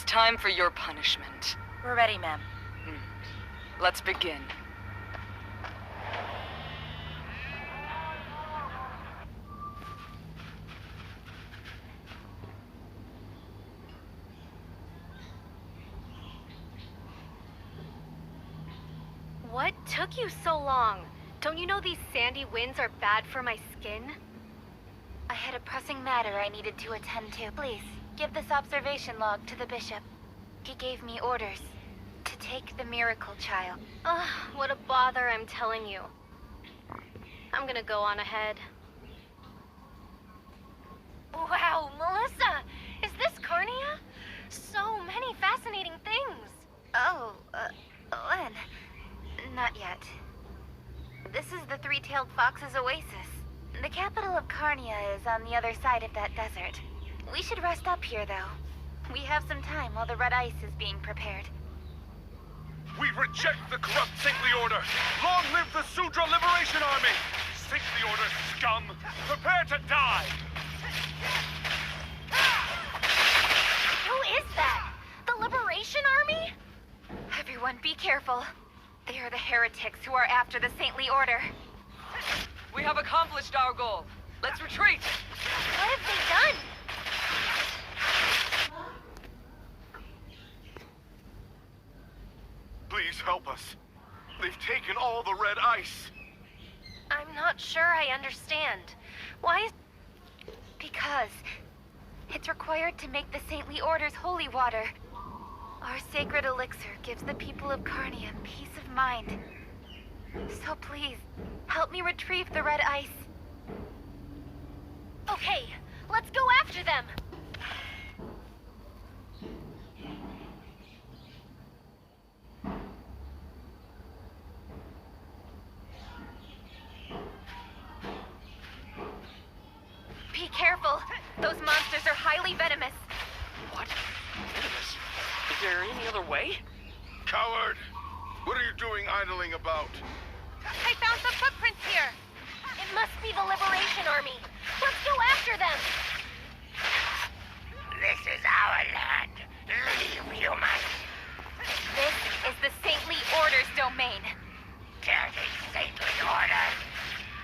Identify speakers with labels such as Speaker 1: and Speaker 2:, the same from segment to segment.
Speaker 1: time for your punishment.
Speaker 2: We're ready, ma'am.
Speaker 1: Let's begin.
Speaker 3: What took you so long? Don't you know these sandy winds are bad for my skin?
Speaker 2: I had a pressing matter I needed to attend to. Please, give this observation log to the bishop. He gave me orders to take the miracle child.
Speaker 3: Ugh, what a bother, I'm telling you. I'm gonna go on ahead. Wow, Melissa! Is this Carnia? So many fascinating things.
Speaker 2: Oh, Len. Not yet. This is the Three-Tailed Fox's Oasis. The capital of Carnia is on the other side of that desert. We should rest up here, though. We have some time while the red ice is being prepared.
Speaker 4: We reject the corrupt Saintly Order! Long live the Sudra Liberation Army! Saintly Order scum! Prepare to die!
Speaker 3: Who is that? The Liberation Army?
Speaker 2: Everyone be careful. They are the heretics who are after the Saintly Order.
Speaker 1: We have accomplished our goal. Let's retreat!
Speaker 3: What have they done?
Speaker 4: Please help us. They've taken all the red ice.
Speaker 3: I'm not sure I understand. Why is...
Speaker 2: Because it's required to make the Saintly Order's holy water. Our sacred elixir gives the people of Carnia peace of mind. So please, help me retrieve the red ice.
Speaker 3: Okay, let's go after them!
Speaker 2: Be careful. Those monsters are highly venomous.
Speaker 5: What? Venomous? Is there any other way?
Speaker 4: Coward! What are you doing idling about?
Speaker 3: I found some footprints here! It must be the Liberation Army! Let's go after them!
Speaker 6: This is our land. Leave, human.
Speaker 2: This is the Saintly Order's domain.
Speaker 6: Dirty Saintly Order.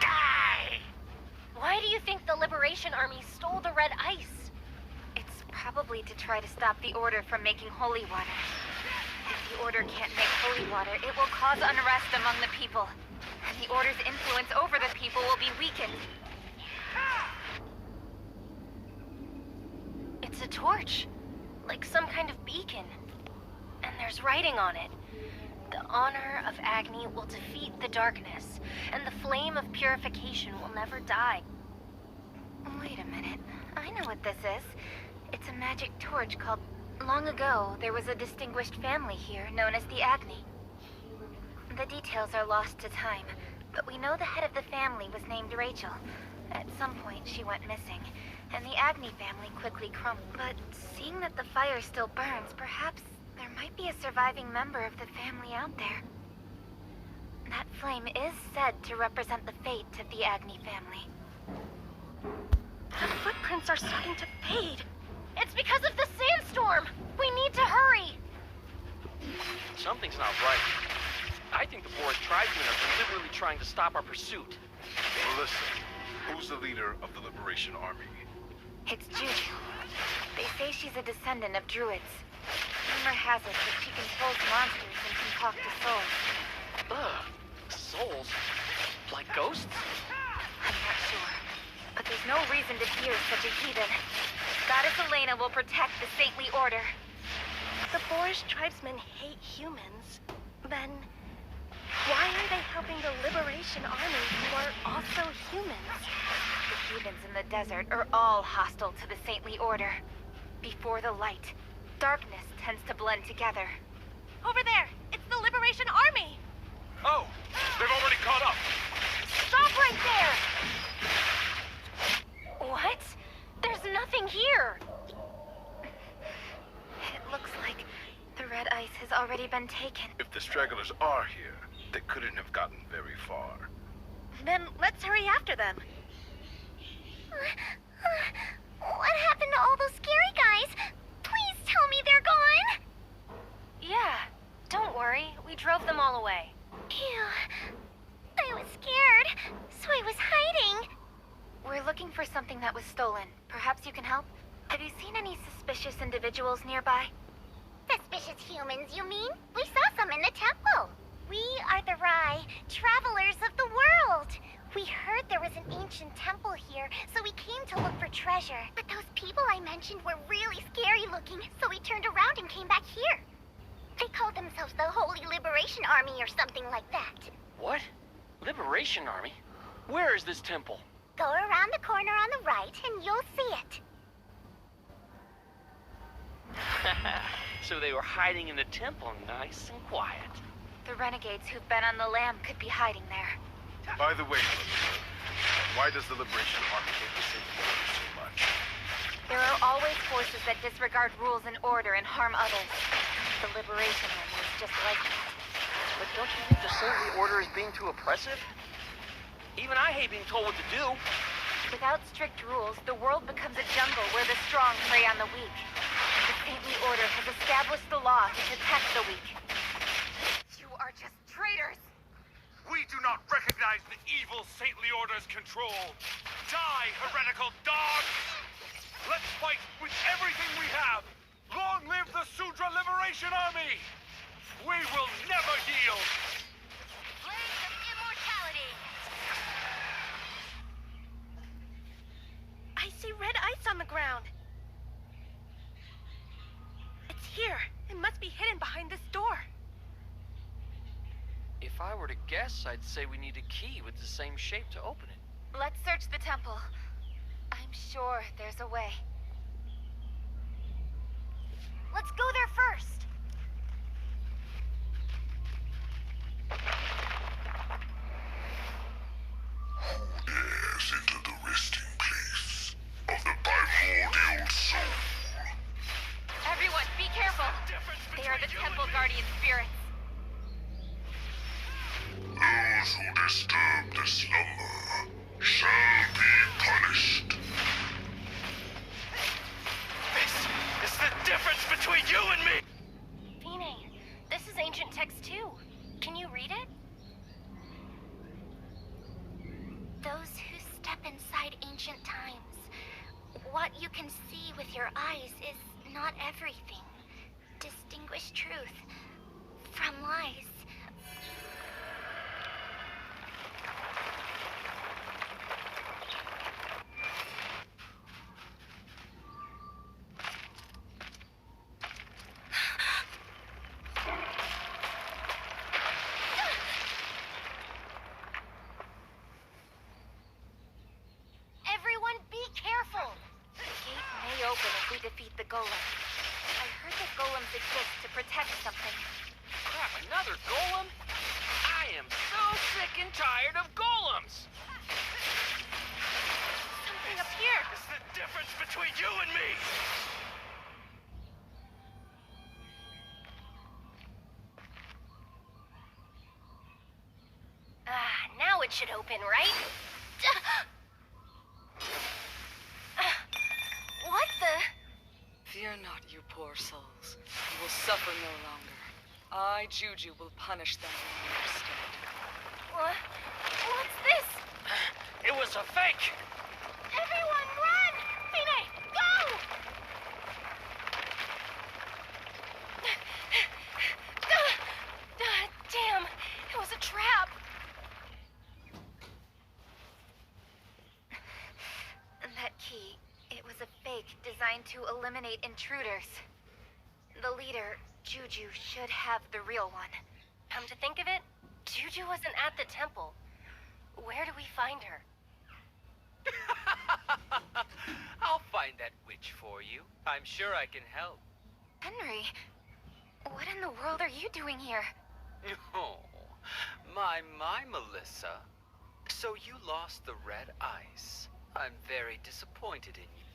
Speaker 6: Die!
Speaker 3: Why do you think the Liberation Army stole the red ice?
Speaker 2: It's probably to try to stop the Order from making holy water. If the Order can't make holy water, it will cause unrest among the people. And the Order's influence over the people will be weakened.
Speaker 3: It's a torch. Like some kind of beacon. And there's writing on it. The honor of Agni will defeat the darkness, and the flame of purification will never die.
Speaker 2: Wait a minute. I know what this is. It's a magic torch called... Long ago, there was a distinguished family here known as the Agni. The details are lost to time, but we know the head of the family was named Rachel. At some point, she went missing, and the Agni family quickly crumbled. But seeing that the fire still burns, perhaps there might be a surviving member of the family out there. That flame is said to represent the fate of the Agni family.
Speaker 3: The footprints are starting to fade. It's because of the sandstorm! We need to hurry!
Speaker 5: Something's not right. I think the Boris tribesmen are deliberately trying to stop our pursuit.
Speaker 4: Melissa, who's the leader of the Liberation Army?
Speaker 2: It's Judy. They say she's a descendant of druids. Rumor has it that she controls monsters and can talk to souls.
Speaker 5: Ugh. Souls? Like ghosts?
Speaker 2: I'm not sure. But there's no reason to fear such a heathen. Goddess Elena will protect the Saintly Order.
Speaker 3: The Boris tribesmen hate humans. Then, why are they helping the Liberation Army who are also humans?
Speaker 2: The heathens in the desert are all hostile to the Saintly Order. Before the light, darkness tends to blend together.
Speaker 3: Over there! It's the Liberation Army!
Speaker 4: Oh! They've already caught up!
Speaker 3: Stop right there! What? There's nothing here!
Speaker 2: It looks like the red ice has already been taken.
Speaker 4: If the stragglers are here, they couldn't have gotten very far.
Speaker 3: Then let's hurry after them.
Speaker 7: What happened to all those scary guys? Please tell me they're gone!
Speaker 2: help? Have you seen any suspicious individuals nearby?
Speaker 7: Suspicious humans, you mean? We saw some in the temple. We are the Rai, travelers of the world. We heard there was an ancient temple here, so we came to look for treasure. But those people I mentioned were really scary looking, so we turned around and came back here. They called themselves the Holy Liberation Army or something like that.
Speaker 5: What? Liberation Army? Where is this temple?
Speaker 7: Go around the corner on the right and you'll see it.
Speaker 5: So they were hiding in the temple, nice and quiet.
Speaker 2: The renegades who've been on the lam could be hiding there.
Speaker 4: By the way, why does the Liberation Army hate the Centauros so much?
Speaker 2: There are always forces that disregard rules and order and harm others. The Liberation Army is just like that.
Speaker 5: But don't you think the Centauros Order is being too oppressive? Even I hate being told what to do.
Speaker 2: Without strict rules, the world becomes a jungle where the strong prey on the weak. The Saintly Order has established the law to protect the weak.
Speaker 1: You are just traitors!
Speaker 4: We do not recognize the evil Saintly Order's control. Die, heretical dogs! Let's fight with everything we have! Long live the Sudra Liberation Army! We will never yield!
Speaker 7: Blades of immortality!
Speaker 3: I see red ice on the ground. It's here. It must be hidden behind this door.
Speaker 5: If I were to guess, I'd say we need a key with the same shape to open it.
Speaker 2: Let's search the temple. I'm sure there's a way.
Speaker 7: Let's go there first.
Speaker 6: Who dares into the resting place of the primordial soul?
Speaker 2: Everyone, be careful! They are the temple guardian spirits.
Speaker 6: Those who disturb the slumber shall be punished.
Speaker 4: This is the difference between you and me!
Speaker 3: Fine, this is ancient text too. Can you read it?
Speaker 7: Those who step inside ancient times, what you can see with your eyes is not everything. Distinguish truth from lies. Everyone be careful!
Speaker 2: The gate may open if we defeat the golem. I heard that golems exist to protect something.
Speaker 5: Crap, another golem? I am so sick and tired of golems!
Speaker 3: Something up here.
Speaker 4: It's the difference between you and me!
Speaker 3: Now it should open, right? What the?
Speaker 1: Fear not, you poor souls. You will suffer no longer. I, Juju, will punish them in your stead.
Speaker 3: What's this?
Speaker 5: It was a fake!
Speaker 3: Everyone run! Fine, go! Damn, it was a trap.
Speaker 2: That key, it was a fake designed to eliminate intruders. The leader, Juju, should have the real one.
Speaker 3: Come to think of it, Juju wasn't at the temple. Where do we find her?
Speaker 8: I'll find that witch for you. I'm sure I can help.
Speaker 2: Henry, what in the world are you doing here?
Speaker 8: Oh, my, Melissa. So you lost the red ice. I'm very disappointed in you.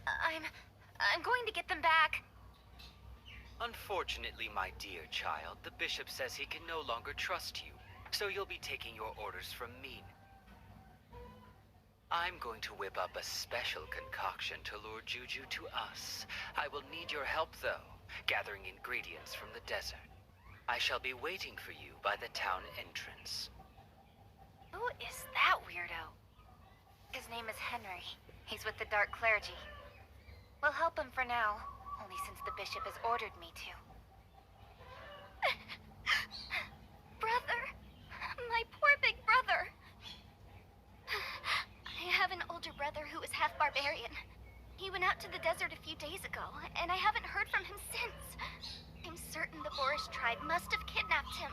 Speaker 2: I'm going to get them back.
Speaker 8: Unfortunately, my dear child, the bishop says he can no longer trust you, so you'll be taking your orders from me. I'm going to whip up a special concoction to lure Juju to us. I will need your help, though, gathering ingredients from the desert. I shall be waiting for you by the town entrance.
Speaker 3: Who is that weirdo?
Speaker 2: His name is Henry. He's with the Dark Clergy. We'll help him for now, only since the bishop has ordered me to.
Speaker 3: Brother! My poor big brother! I have an older brother who is half barbarian. He went out to the desert a few days ago, and I haven't heard from him since. I'm certain the Boris tribe must have kidnapped him.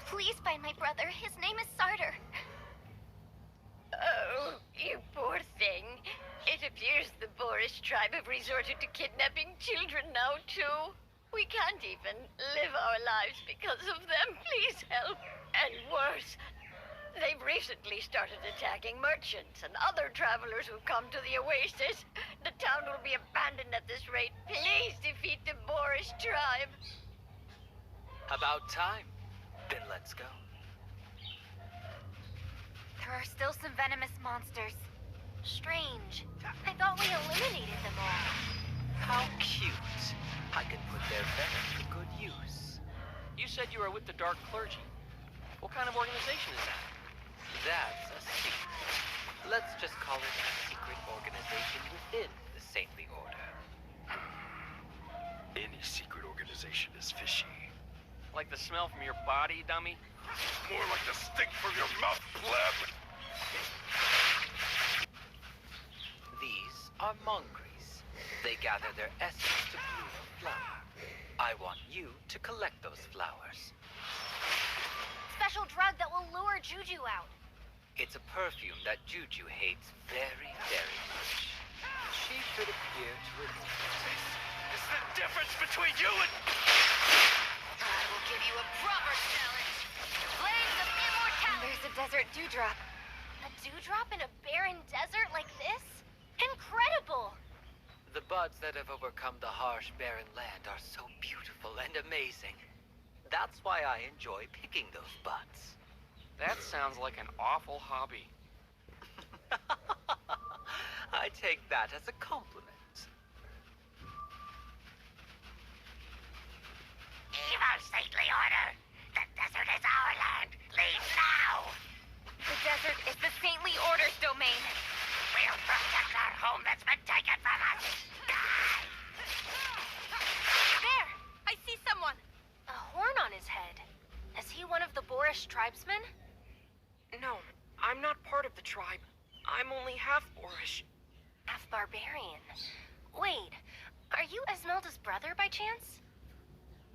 Speaker 3: Please find my brother. His name is Sarter.
Speaker 9: Oh, you poor thing. It appears the Boris tribe have resorted to kidnapping children now, too. We can't even live our lives because of them. Please help. And worse, they've recently started attacking merchants and other travelers who come to the Oasis. The town will be abandoned at this rate. Please defeat the Boris tribe.
Speaker 8: About time. Then let's go.
Speaker 2: There are still some venomous monsters.
Speaker 3: Strange. I thought we eliminated them all.
Speaker 8: How cute. I can put their venom to good use.
Speaker 5: You said you were with the Dark Clergy. What kind of organization is that?
Speaker 8: That's a secret. Let's just call it a secret organization within the Saintly Order.
Speaker 4: Any secret organization is fishy.
Speaker 5: Like the smell from your body, dummy?
Speaker 4: More like the stink from your mouth, pleb!
Speaker 8: These are monkeries. They gather their essence to bloom a flower. I want you to collect those flowers.
Speaker 3: Special drug that will lure Juju out.
Speaker 8: It's a perfume that Juju hates very, very much. She should appear to remove it.
Speaker 4: It's the difference between you and...
Speaker 3: I will give you a proper challenge. Flames of immortality.
Speaker 2: There's a desert dewdrop.
Speaker 3: A dewdrop in a barren desert like this? Incredible!
Speaker 8: The buds that have overcome the harsh, barren land are so beautiful and amazing. That's why I enjoy picking those buds.
Speaker 5: That sounds like an awful hobby.
Speaker 8: I take that as a compliment.
Speaker 9: Evil Saintly Order! The desert is our land! Leave now!
Speaker 2: The desert is the Saintly Order's domain.
Speaker 9: We'll protect our home that's been taken from us! Die!
Speaker 3: There! I see someone! A horn on his head. Is he one of the Boris tribesmen?
Speaker 10: No, I'm not part of the tribe. I'm only half Boris.
Speaker 3: Half barbarian. Wait, are you Esmelda's brother by chance?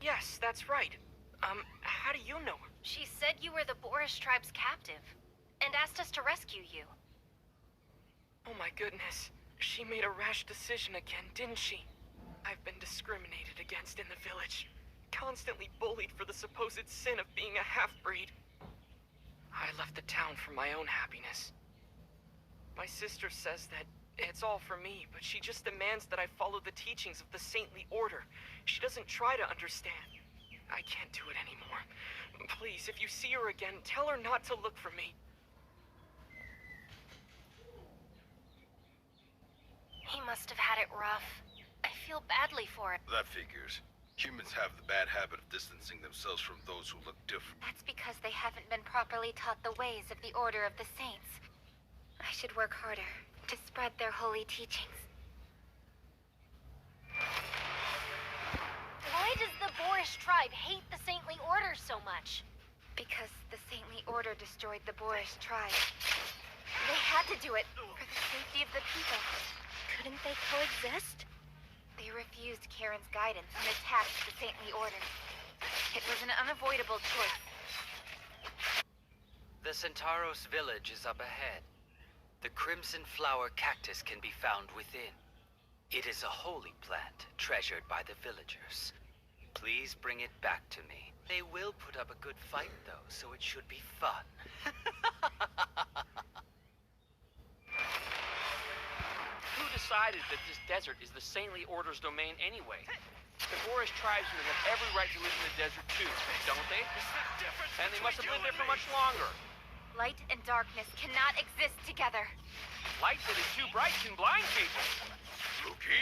Speaker 10: Yes, that's right. How do you know?
Speaker 3: She said you were the Boris tribe's captive, and asked us to rescue you.
Speaker 10: Oh my goodness. She made a rash decision again, didn't she? I've been discriminated against in the village. Constantly bullied for the supposed sin of being a half-breed. I left the town for my own happiness. My sister says that it's all for me, but she just demands that I follow the teachings of the Saintly Order. She doesn't try to understand. I can't do it anymore. Please, if you see her again, tell her not to look for me.
Speaker 3: He must have had it rough. I feel badly for it.
Speaker 11: That figures. Humans have the bad habit of distancing themselves from those who look different.
Speaker 2: That's because they haven't been properly taught the ways of the Order of the Saints. I should work harder to spread their holy teachings.
Speaker 3: Why does the Boris tribe hate the Saintly Order so much?
Speaker 2: Because the Saintly Order destroyed the Boris tribe. They had to do it for the safety of the people.
Speaker 3: Couldn't they coexist?
Speaker 2: They refused Karen's guidance and attacked the Saintly Order. It was an unavoidable choice.
Speaker 8: The Centauros Village is up ahead. The crimson flower cactus can be found within. It is a holy plant treasured by the villagers. Please bring it back to me. They will put up a good fight, though, so it should be fun.
Speaker 5: Who decided that this desert is the Saintly Order's domain anyway? The Boris tribesmen have every right to live in the desert too, don't they? And they must have lived there for much longer.
Speaker 2: Light and darkness cannot exist together.
Speaker 5: Light that is too bright can blind people.
Speaker 6: Luki,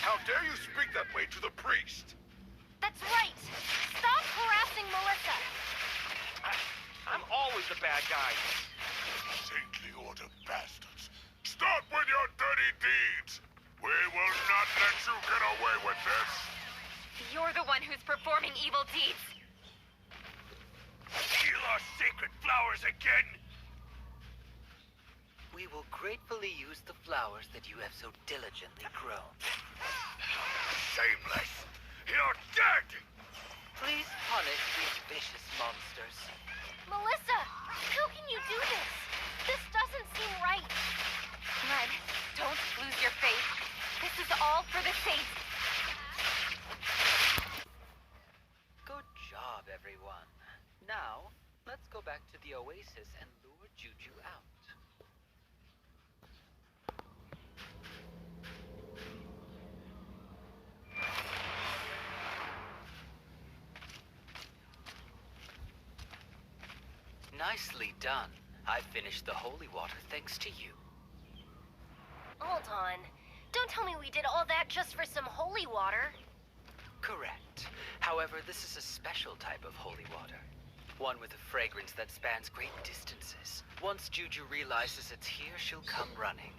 Speaker 6: how dare you speak that way to the priest?
Speaker 3: That's right! Stop harassing Melissa!
Speaker 5: I'm always the bad guy.
Speaker 6: Saintly Order bastards. Start when your dirty deeds. We will not let you get away with this.
Speaker 2: You're the one who's performing evil deeds.
Speaker 4: Steal our sacred flowers again?
Speaker 8: We will gratefully use the flowers that you have so diligently grown.
Speaker 4: Shameless! You're dead!
Speaker 8: Please punish these vicious monsters.
Speaker 3: Melissa, how can you do this? This doesn't seem right.
Speaker 2: Mud, don't lose your faith. This is all for the saints.
Speaker 8: Good job, everyone. Now, let's go back to the Oasis and lure Juju out. Nicely done. I finished the holy water thanks to you.
Speaker 3: Hold on. Don't tell me we did all that just for some holy water.
Speaker 8: Correct. However, this is a special type of holy water. One with a fragrance that spans great distances. Once Juju realizes it's here, she'll come running.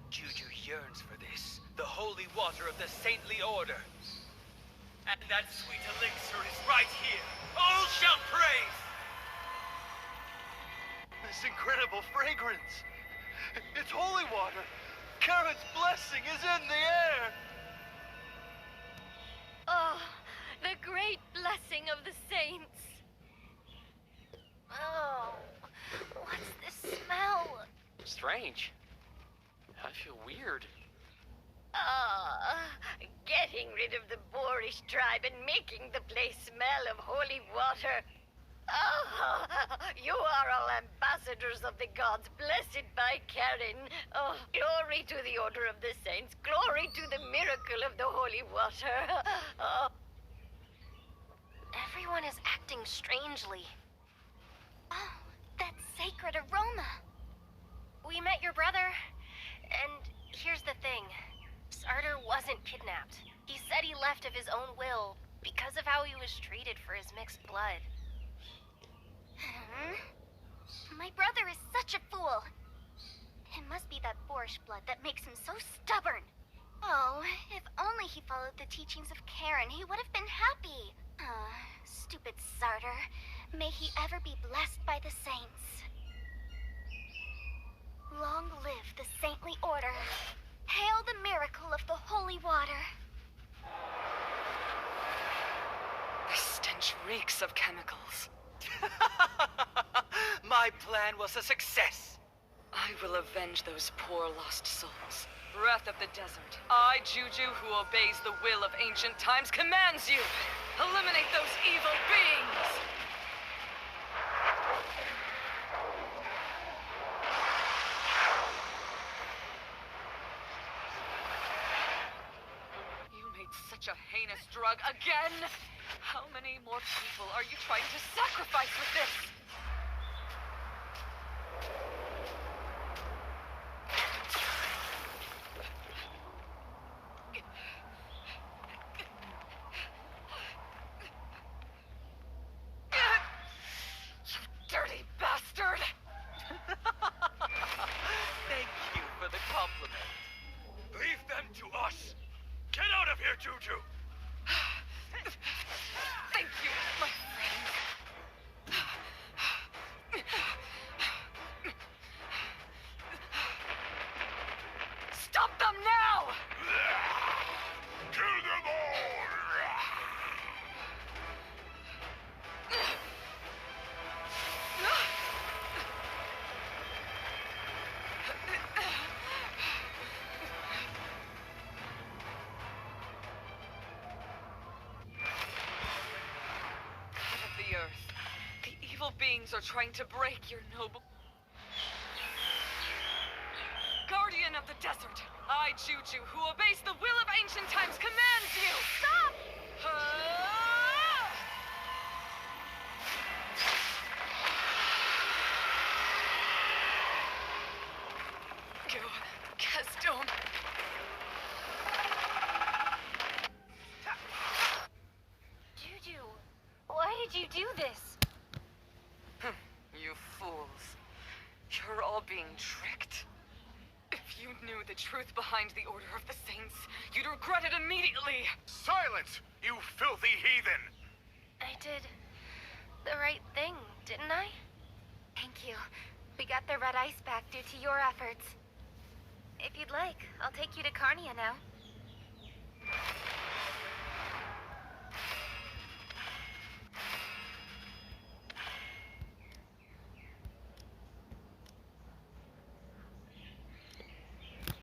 Speaker 8: Juju yearns for this, the holy water of the saintly order.
Speaker 4: And that sweet elixir is right here. All shall praise! This incredible fragrance. It's holy water. Karen's blessing is in the air.
Speaker 9: Oh, the great blessing of the saints.
Speaker 3: Oh, what's this smell?
Speaker 5: Strange. I feel weird.
Speaker 9: Getting rid of the Boris tribe and making the place smell of holy water. Oh, you are all ambassadors of the gods, blessed by Karen. Oh, glory to the order of the saints. Glory to the miracle of the holy water. Oh.
Speaker 3: Everyone is acting strangely.
Speaker 7: Oh, that sacred aroma.
Speaker 3: We met your brother, and here's the thing. Sarter wasn't kidnapped. He said he left of his own will because of how he was treated for his mixed blood.
Speaker 7: My brother is such a fool. It must be that boorish blood that makes him so stubborn. Oh, if only he followed the teachings of Karen, he would have been happy. Stupid Sarter. May he ever be blessed by the saints. Long live the saintly order. Hail the miracle of the holy water.
Speaker 1: The stench reeks of chemicals.
Speaker 8: My plan was a success.
Speaker 1: I will avenge those poor lost souls. Breath of the desert, I, Juju, who obeys the will of ancient times, commands you! Eliminate those evil beings! You made such a heinous drug again! How many more people are you trying to sacrifice with this? Dirty bastard!
Speaker 8: Thank you for the compliment.
Speaker 4: Leave them to us. Get out of here, Juju.
Speaker 1: Thank you, my friend. Stop them now!
Speaker 6: Kill them all!
Speaker 1: The earth. The evil beings are trying to break your noble... Guardian of the desert, I, Juju, who obeys the will of ancient times, commands you! Stop! Go, Gaston.
Speaker 3: Juju, why did you do this?
Speaker 1: You fools. You're all being tricked. If you knew the truth behind the Order of the Saints, you'd regret it immediately!
Speaker 4: Silence, you filthy heathen!
Speaker 3: I did the right thing, didn't I?
Speaker 2: Thank you. We got the red ice back due to your efforts. If you'd like, I'll take you to Carnia now.